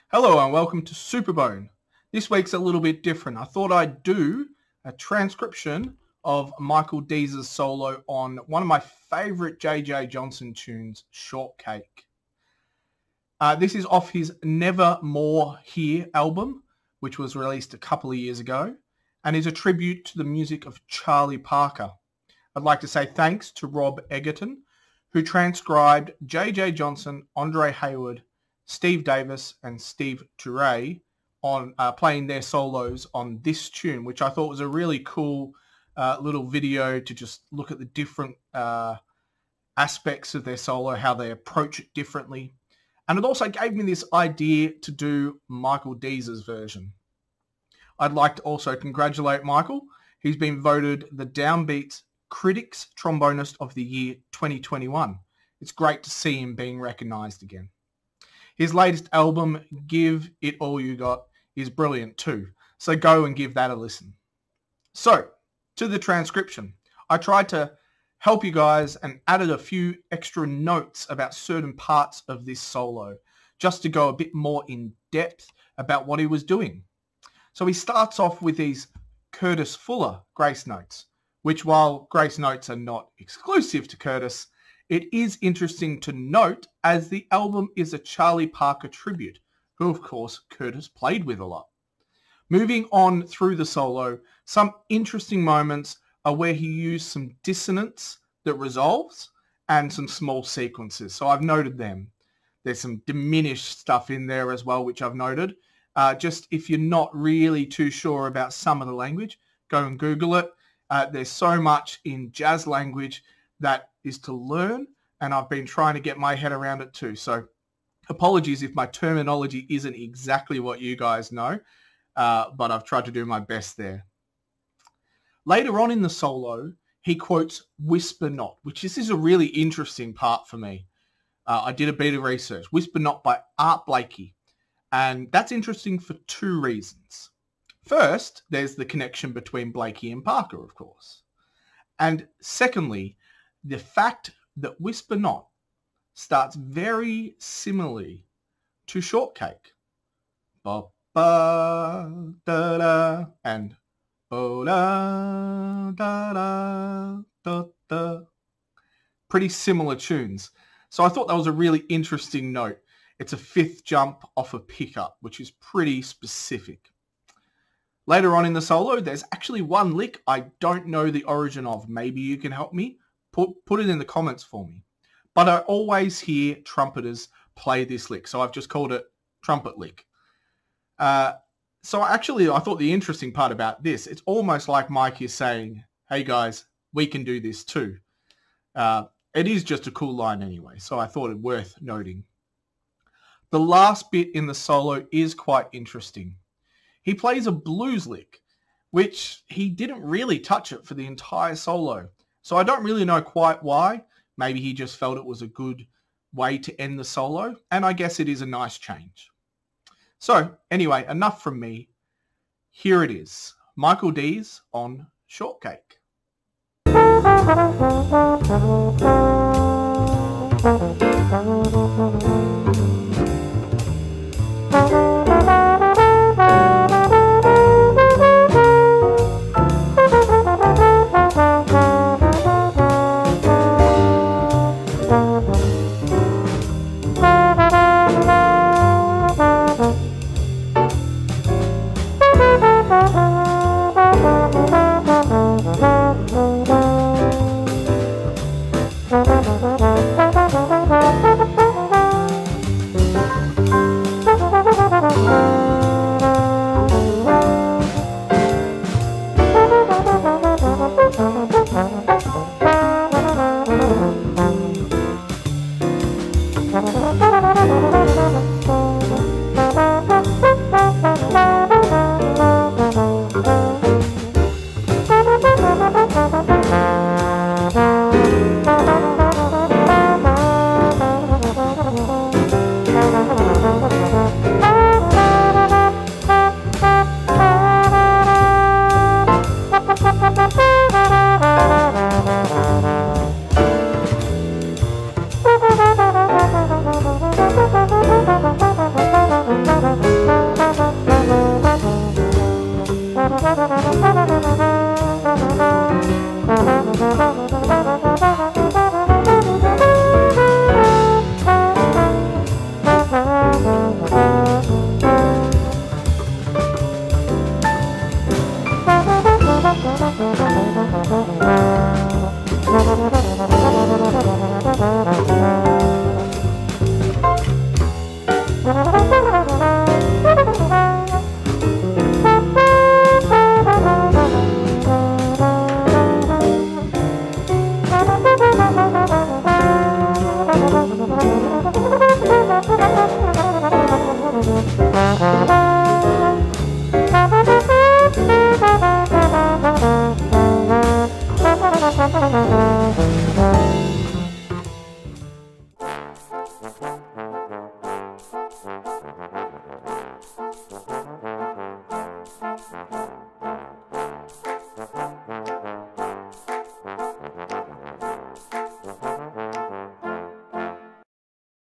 Hello and welcome to Superbone. This week's a little bit different. I thought I'd do a transcription of Michael Dease's solo on one of my favourite J.J. Johnson tunes, Shortcake. This is off his Never More Here album, which was released a couple of years ago, and is a tribute to the music of Charlie Parker. I'd like to say thanks to Rob Egerton, who transcribed J.J. Johnson, Andre Hayward, Steve Davis and Steve Turre on playing their solos on this tune, which I thought was a really cool little video to just look at the different aspects of their solo, how they approach it differently. And it also gave me this idea to do Michael Dease's version. I'd like to also congratulate Michael. He's been voted the Downbeats Critics Trombonist of the Year 2021. It's great to see him being recognised again. His latest album, Give It All You Got, is brilliant too, so go and give that a listen. So, to the transcription. I tried to help you guys and added a few extra notes about certain parts of this solo, just to go a bit more in depth about what he was doing. So he starts off with these Curtis Fuller grace notes, which while grace notes are not exclusive to Curtis, it is interesting to note as the album is a Charlie Parker tribute, who of course Curtis played with a lot. Moving on through the solo, some interesting moments are where he used some dissonance that resolves and some small sequences. So I've noted them. There's some diminished stuff in there as well, which I've noted. Just if you're not really too sure about some of the language, go and Google it. There's so much in jazz language that is to learn, and I've been trying to get my head around it too. So apologies if my terminology isn't exactly what you guys know, but I've tried to do my best there. Later on in the solo, he quotes Whisper Not, which this is a really interesting part for me. I did a bit of research. Whisper Not by Art Blakey. And that's interesting for two reasons. First, there's the connection between Blakey and Parker, of course. And secondly, the fact that Whisper Not starts very similarly to Shortcake. Ba ba da da and oh da da da da da. Pretty similar tunes. So I thought that was a really interesting note. It's a fifth jump off a pickup, which is pretty specific. Later on in the solo, there's actually one lick I don't know the origin of. Maybe you can help me. Put it in the comments for me. But I always hear trumpeters play this lick, so I've just called it trumpet lick. So actually, I thought the interesting part about this, it's almost like Mike is saying, hey guys, we can do this too. It is just a cool line anyway, so I thought it worth noting. The last bit in the solo is quite interesting. He plays a blues lick, which he didn't really touch it for the entire solo. So I don't really know quite why. Maybe he just felt it was a good way to end the solo, and I guess it is a nice change. So anyway, enough from me. Here it is, Michael Dease on Shortcake.